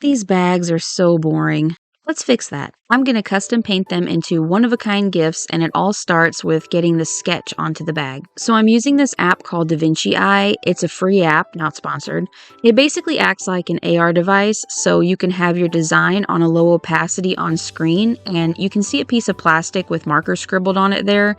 These bags are so boring. Let's fix that. I'm going to custom paint them into one-of-a-kind gifts, and it all starts with getting the sketch onto the bag. So I'm using this app called DaVinci. It's a free app, not sponsored. It basically acts like an AR device, so you can have your design on a low opacity on screen, and you can see a piece of plastic with marker scribbled on it there.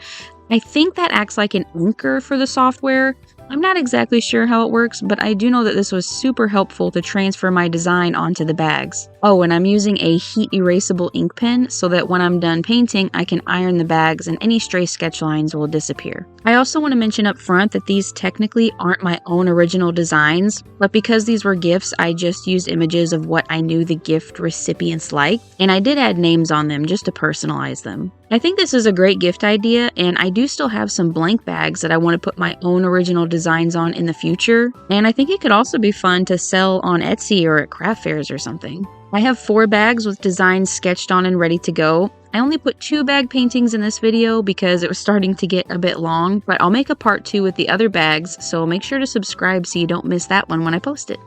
I think that acts like an anchor for the software. I'm not exactly sure how it works, but I do know that this was super helpful to transfer my design onto the bags. Oh, and I'm using a heat erasable ink pen so that when I'm done painting, I can iron the bags and any stray sketch lines will disappear. I also want to mention up front that these technically aren't my own original designs, but because these were gifts, I just used images of what I knew the gift recipients liked, and I did add names on them just to personalize them. I think this is a great gift idea, and I do still have some blank bags that I want to put my own original designs on in the future, and I think it could also be fun to sell on Etsy or at craft fairs or something. I have 4 bags with designs sketched on and ready to go. I only put 2 bag paintings in this video because it was starting to get a bit long, but I'll make a part 2 with the other bags, so make sure to subscribe so you don't miss that one when I post it.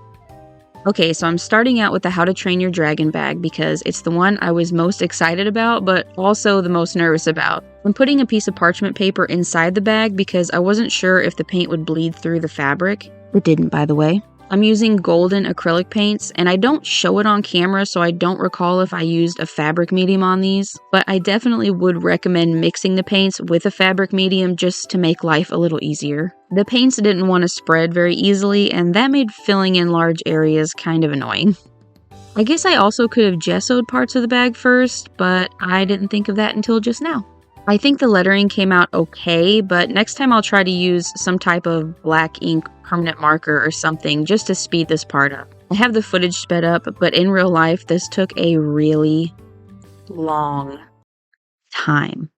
Okay, so I'm starting out with the How to Train Your Dragon bag because it's the one I was most excited about, but also the most nervous about. I'm putting a piece of parchment paper inside the bag because I wasn't sure if the paint would bleed through the fabric. It didn't, by the way. I'm using golden acrylic paints, and I don't show it on camera, so I don't recall if I used a fabric medium on these, but I definitely would recommend mixing the paints with a fabric medium just to make life a little easier. The paints didn't want to spread very easily, and that made filling in large areas kind of annoying. I guess I also could have gessoed parts of the bag first, but I didn't think of that until just now. I think the lettering came out okay, but next time I'll try to use some type of black ink permanent marker or something just to speed this part up. I have the footage sped up, but in real life, this took a really long time.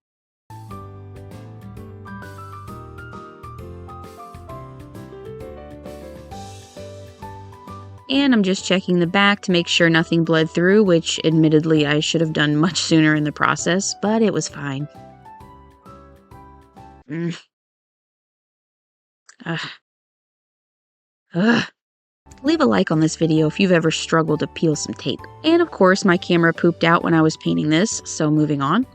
And I'm just checking the back to make sure nothing bled through, which admittedly I should have done much sooner in the process, but it was fine. Leave a like on this video if you've ever struggled to peel some tape. And of course, my camera pooped out when I was painting this, so moving on.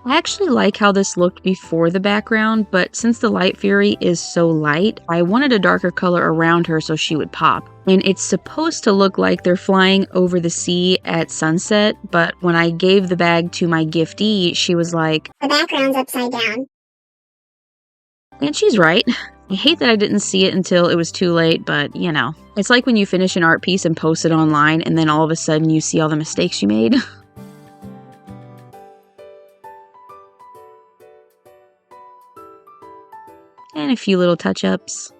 I actually like how this looked before the background, but since the Light Fury is so light, I wanted a darker color around her so she would pop. And it's supposed to look like they're flying over the sea at sunset, but when I gave the bag to my giftee, she was like, "The background's upside down." And she's right. I hate that I didn't see it until it was too late, but you know. It's like when you finish an art piece and post it online and then all of a sudden you see all the mistakes you made. And a few little touch-ups.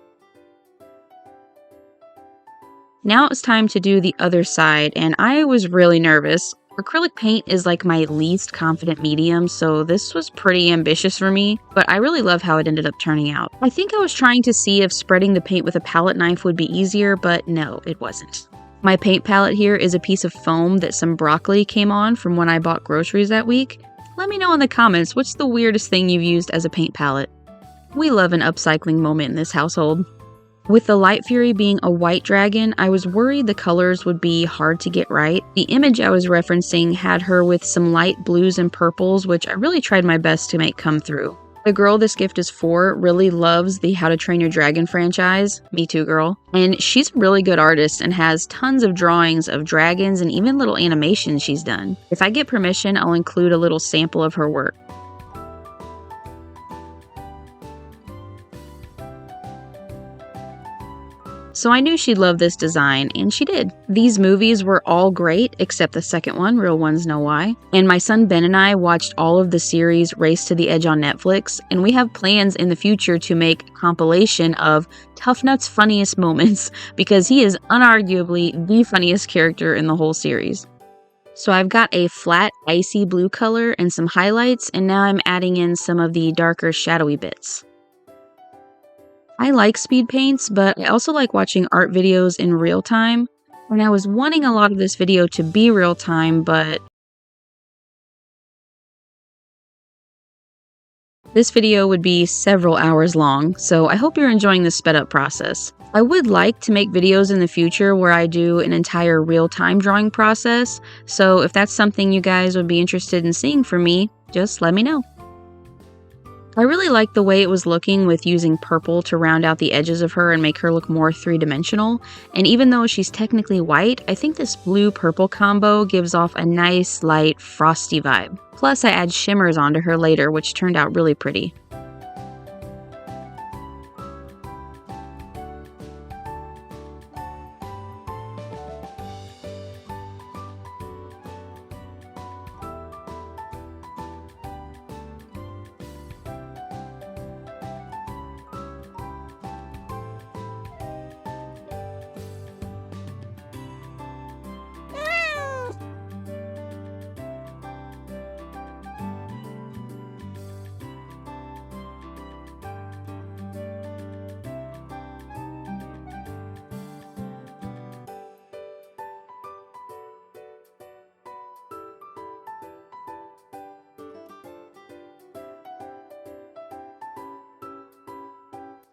Now it was time to do the other side, and I was really nervous. Acrylic paint is like my least confident medium, so this was pretty ambitious for me, but I really love how it ended up turning out. I think I was trying to see if spreading the paint with a palette knife would be easier, but no, it wasn't. My paint palette here is a piece of foam that some broccoli came on from when I bought groceries that week. Let me know in the comments what's the weirdest thing you've used as a paint palette. We love an upcycling moment in this household. With the Light Fury being a white dragon, I was worried the colors would be hard to get right. The image I was referencing had her with some light blues and purples, which I really tried my best to make come through. The girl this gift is for really loves the How to Train Your Dragon franchise. Me too, girl. And she's a really good artist and has tons of drawings of dragons and even little animations she's done. If I get permission, I'll include a little sample of her work. So I knew she'd love this design, and she did. These movies were all great, except the second one, Real Ones Know Why. And my son Ben and I watched all of the series Race to the Edge on Netflix, and we have plans in the future to make a compilation of Tough Nut's funniest moments, because he is unarguably the funniest character in the whole series. So I've got a flat, icy blue color and some highlights, and now I'm adding in some of the darker, shadowy bits. I like speed paints, but I also like watching art videos in real time. And I was wanting a lot of this video to be real time, but This video would be several hours long, so I hope you're enjoying this sped up process. I would like to make videos in the future where I do an entire real-time drawing process, so if that's something you guys would be interested in seeing from me, just let me know. I really like the way it was looking with using purple to round out the edges of her and make her look more three-dimensional, and even though she's technically white, I think this blue-purple combo gives off a nice, light, frosty vibe. Plus, I add shimmers onto her later, which turned out really pretty.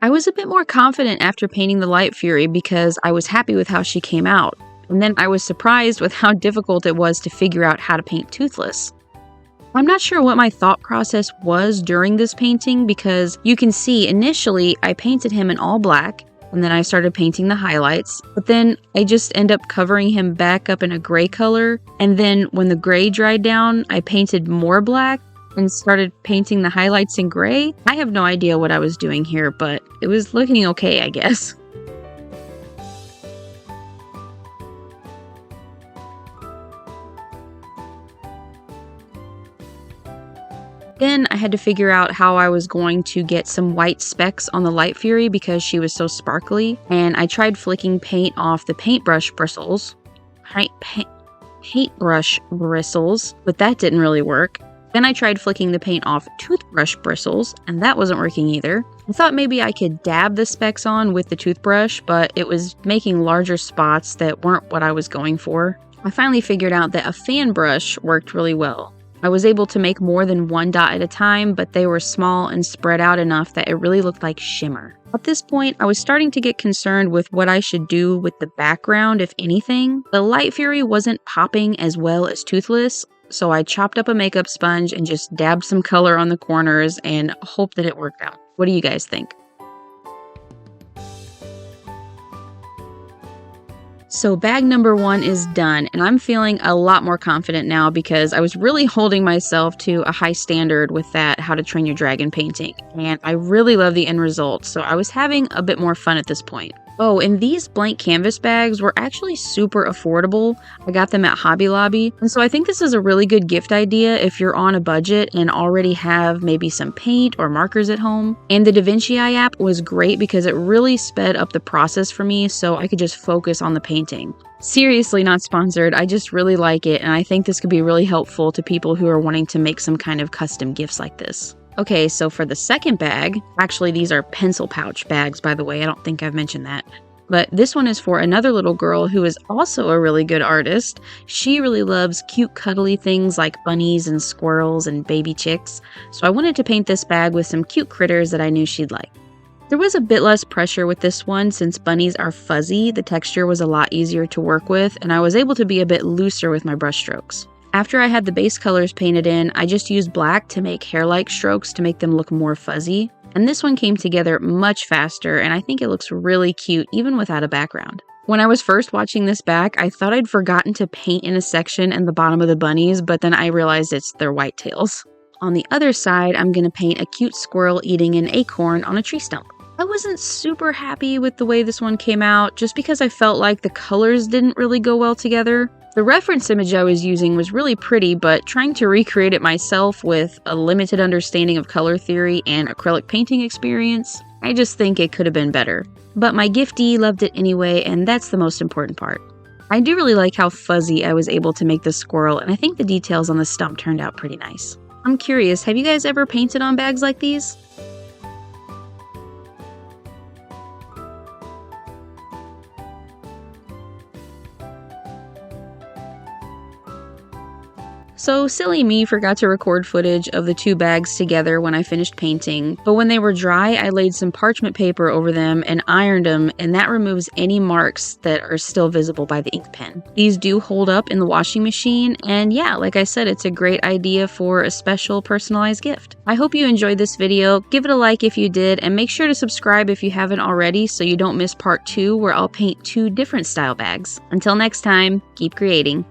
I was a bit more confident after painting the Light Fury because I was happy with how she came out, and then I was surprised with how difficult it was to figure out how to paint Toothless. I'm not sure what my thought process was during this painting because you can see initially I painted him in all black, and then I started painting the highlights, but then I just end up covering him back up in a gray color, and then when the gray dried down, I painted more black and started painting the highlights in gray. I have no idea what I was doing here, but it was looking okay, I guess. Then I had to figure out how I was going to get some white specks on the Light Fury because she was so sparkly, and I tried flicking paint off the paintbrush bristles, paintbrush bristles, but that didn't really work. Then I tried flicking the paint off toothbrush bristles, and that wasn't working either. I thought maybe I could dab the specks on with the toothbrush, but it was making larger spots that weren't what I was going for. I finally figured out that a fan brush worked really well. I was able to make more than one dot at a time, but they were small and spread out enough that it really looked like shimmer. At this point, I was starting to get concerned with what I should do with the background, if anything. The Light Fury wasn't popping as well as Toothless, so I chopped up a makeup sponge and just dabbed some color on the corners and hoped that it worked out. What do you guys think? So bag number 1 is done, and I'm feeling a lot more confident now because I was really holding myself to a high standard with that How to Train Your Dragon painting, and I really love the end result, so I was having a bit more fun at this point. Oh, and these blank canvas bags were actually super affordable. I got them at Hobby Lobby, and so I think this is a really good gift idea if you're on a budget and already have maybe some paint or markers at home. And the DaVinci app was great because it really sped up the process for me so I could just focus on the painting. Seriously, not sponsored, I just really like it, and I think this could be really helpful to people who are wanting to make some kind of custom gifts like this. Okay, so for the second bag, actually these are pencil pouch bags, by the way, I don't think I've mentioned that. But this one is for another little girl who is also a really good artist. She really loves cute cuddly things like bunnies and squirrels and baby chicks, so I wanted to paint this bag with some cute critters that I knew she'd like. There was a bit less pressure with this one since bunnies are fuzzy, the texture was a lot easier to work with, and I was able to be a bit looser with my brush strokes. After I had the base colors painted in, I just used black to make hair-like strokes to make them look more fuzzy. And this one came together much faster, and I think it looks really cute even without a background. When I was first watching this back, I thought I'd forgotten to paint in a section in the bottom of the bunnies, but then I realized it's their white tails. On the other side, I'm going to paint a cute squirrel eating an acorn on a tree stump. I wasn't super happy with the way this one came out, just because I felt like the colors didn't really go well together. The reference image I was using was really pretty, but trying to recreate it myself with a limited understanding of color theory and acrylic painting experience, I just think it could have been better. But my giftee loved it anyway, and that's the most important part. I do really like how fuzzy I was able to make this squirrel, and I think the details on the stump turned out pretty nice. I'm curious, have you guys ever painted on bags like these? So silly me forgot to record footage of the two bags together when I finished painting, but when they were dry, I laid some parchment paper over them and ironed them, and that removes any marks that are still visible by the ink pen. These do hold up in the washing machine, and yeah, like I said, it's a great idea for a special personalized gift. I hope you enjoyed this video. Give it a like if you did, and make sure to subscribe if you haven't already so you don't miss part 2 where I'll paint 2 different style bags. Until next time, keep creating.